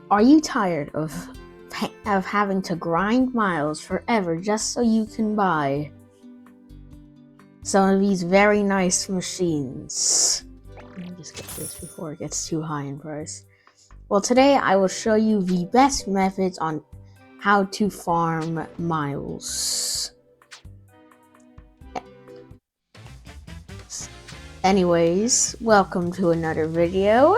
Are you tired of having to grind miles forever just so you can buy some of these very nice machines? Let me just get this before it gets too high in price. Well, today I will show you the best methods on how to farm miles. Anyways, welcome to another video.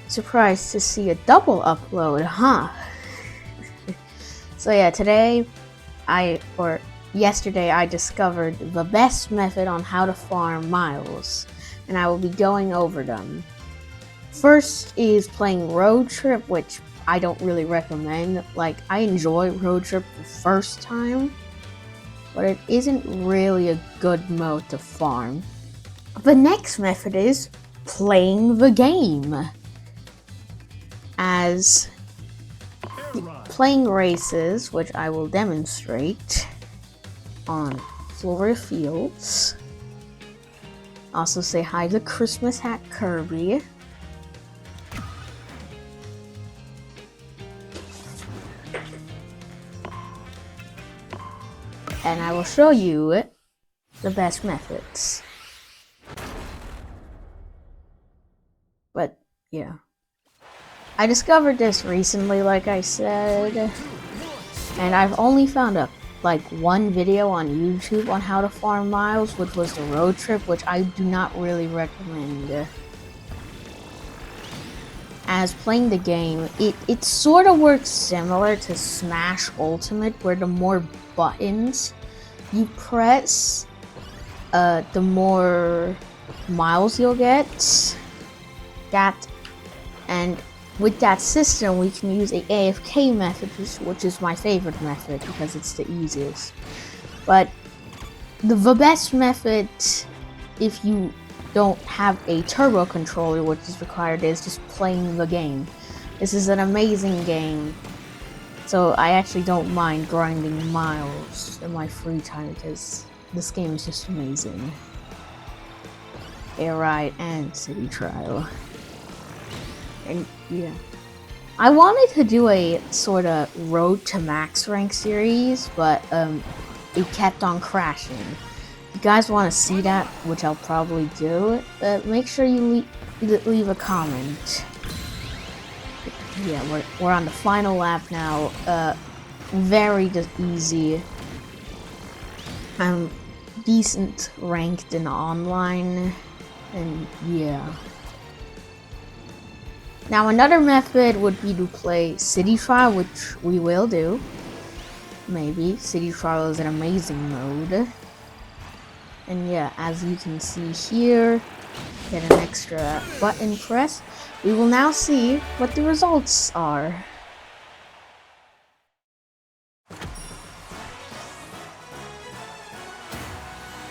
Surprised to see a double upload, huh? So yeah, yesterday I discovered the best method on how to farm miles, and I will be going over them. First is playing Road Trip, which I don't really recommend. Like, I enjoy Road Trip the first time, but it isn't really a good mode to farm. The next method is playing the game, as playing races, which I will demonstrate on Florida Fields. Also say hi to Christmas hat Kirby. And I will show you the best methods. But yeah, I discovered this recently, like I said, and I've only found one video on YouTube on how to farm miles, which was the Road Trip, which I do not really recommend. As playing the game, it sort of works similar to Smash Ultimate, where the more buttons you press, the more miles you'll get. And with that system, we can use a AFK method, which is my favorite method because it's the easiest. But the best method, if you don't have a turbo controller, which is required, is just playing the game. This is an amazing game, so I actually don't mind grinding miles in my free time because this game is just amazing. Air Ride and City Trial. And yeah, I wanted to do a sort of Road to Max Rank series, but it kept on crashing. If you guys want to see that, which I'll probably do, make sure you leave a comment. Yeah, we're on the final lap now. Very easy. I'm decent ranked in online, and yeah. Now another method would be to play City Trial, which we will do. Maybe. City Trial is an amazing mode. And yeah, as you can see here, get an extra button press. We will now see what the results are.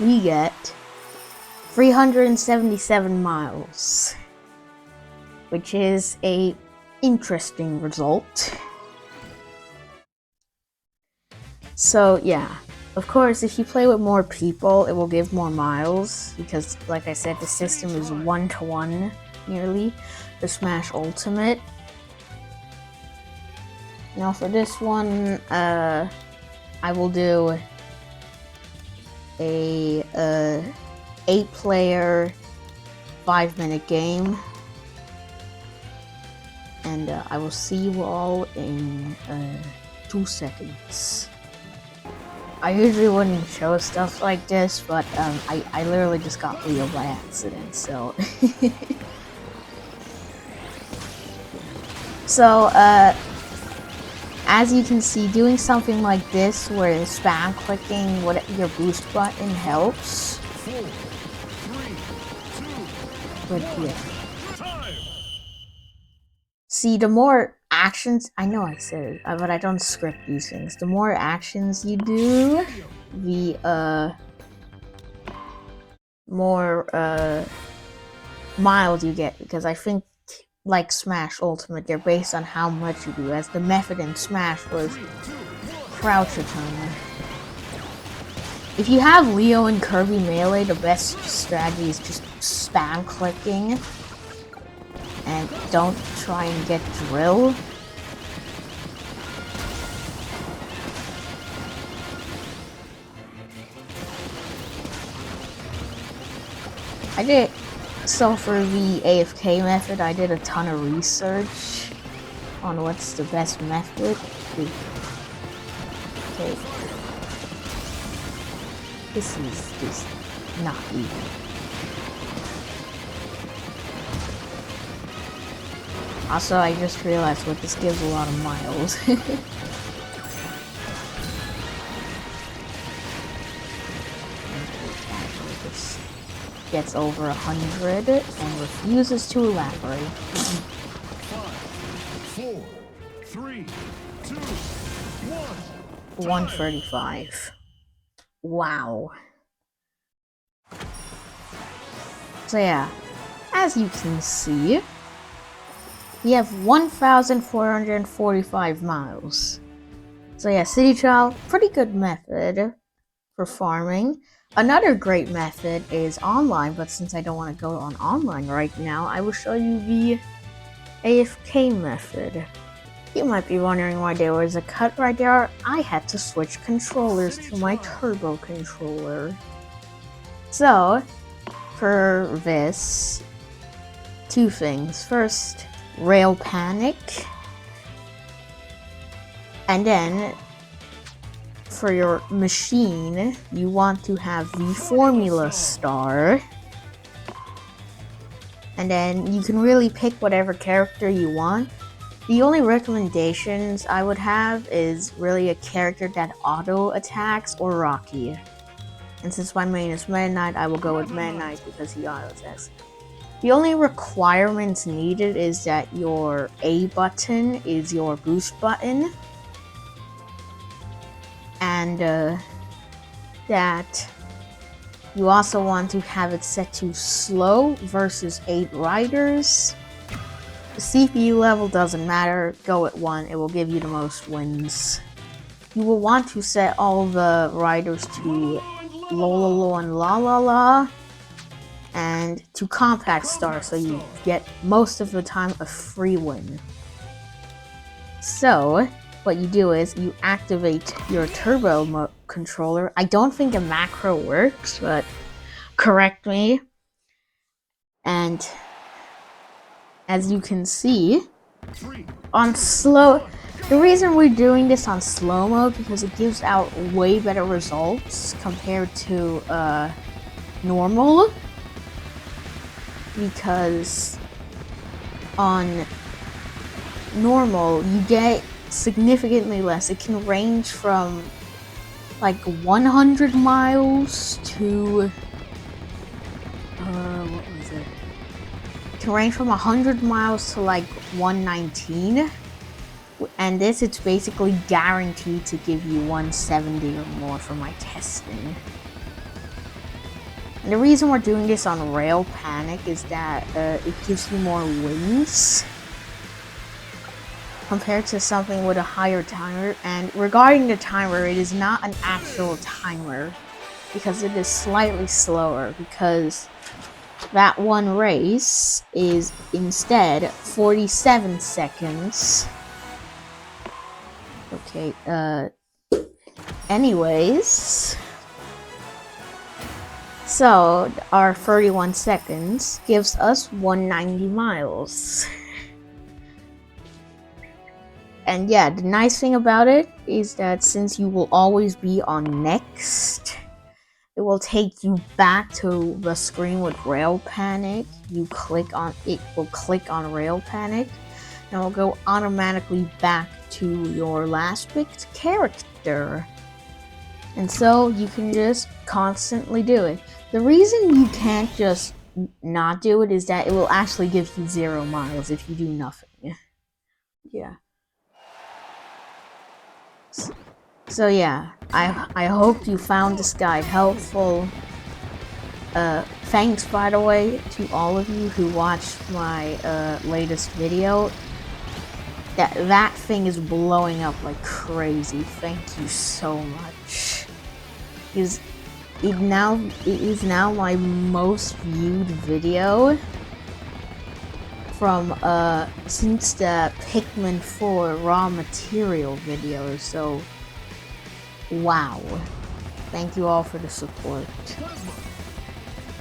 We get 377 miles. Which is a interesting result. So yeah, of course, if you play with more people, it will give more miles because, like I said, the system is 1-to-1 nearly the Smash Ultimate. Now for this one, I will do a 8-player 5-minute game. And I will see you all in 2 seconds. I usually wouldn't show stuff like this, but I literally just got Leo by accident, so... So, as you can see, doing something like this, where spam clicking your boost button helps. But yeah. See, the more actions, I know I said it, but I don't script these things. The more actions you do, the more miles you get, because I think, like Smash Ultimate, they're based on how much you do, as the method in Smash was crouch attack. If you have Leo and Kirby Melee, the best strategy is just spam clicking. and don't try and get drill. So for the AFK method, I did a ton of research on what's the best method. Okay. This is just not even. Also, I just realized what this gives a lot of miles. This gets over 100 and refuses to elaborate. 5, 4, 3, 2, 1. 135. Wow. So yeah, as you can see, we have 1,445 miles. So yeah, City Trial, pretty good method for farming. Another great method is online, but since I don't want to go on online right now, I will show you the AFK method. You might be wondering why there was a cut right there. I had to switch controllers to my turbo controller. So, for this, two things. First, rail panic. And then, for your machine, you want to have the formula star. And then you can really pick whatever character you want. The only recommendations I would have is really a character that auto attacks or Rocky. And since my main is Meta Knight, I will go with Meta Knight because he auto attacks. The only requirements needed is that your A button is your boost button. And that you also want to have it set to slow versus 8 riders. The CPU level doesn't matter, go at 1, it will give you the most wins. You will want to set all the riders to Lololo and La La La, and to Compact Star, so you get most of the time a free win. So, what you do is you activate your turbo controller. I don't think a macro works, but correct me. And as you can see, on slow, the reason we're doing this on slow mode because it gives out way better results compared to normal. Because on normal, you get significantly less. It can range from like 100 miles to what was it? It can range from 100 miles to like 119, and this it's basically guaranteed to give you 170 or more for my testing. And the reason we're doing this on Rail Panic is that it gives you more wins compared to something with a higher timer. And regarding the timer, it is not an actual timer because it is slightly slower, because that one race is instead 47 seconds. Okay, anyways, so our 31 seconds gives us 190 miles. And yeah, the nice thing about it is that since you will always be on next, it will take you back to the screen with Rail Panic. You click on it, will click on Rail Panic, and it will go automatically back to your last picked character. And so you can just constantly do it. The reason you can't just not do it is that it will actually give you 0 miles if you do nothing. Yeah. So yeah, I hope you found this guide helpful. Thanks, by the way, to all of you who watched my latest video. That thing is blowing up like crazy. Thank you so much. It is now my most viewed video from since the Pikmin 4 raw material video, so wow. Thank you all for the support.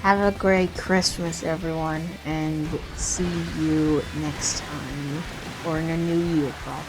Have a great Christmas, everyone, and see you next time, or in a new year, probably.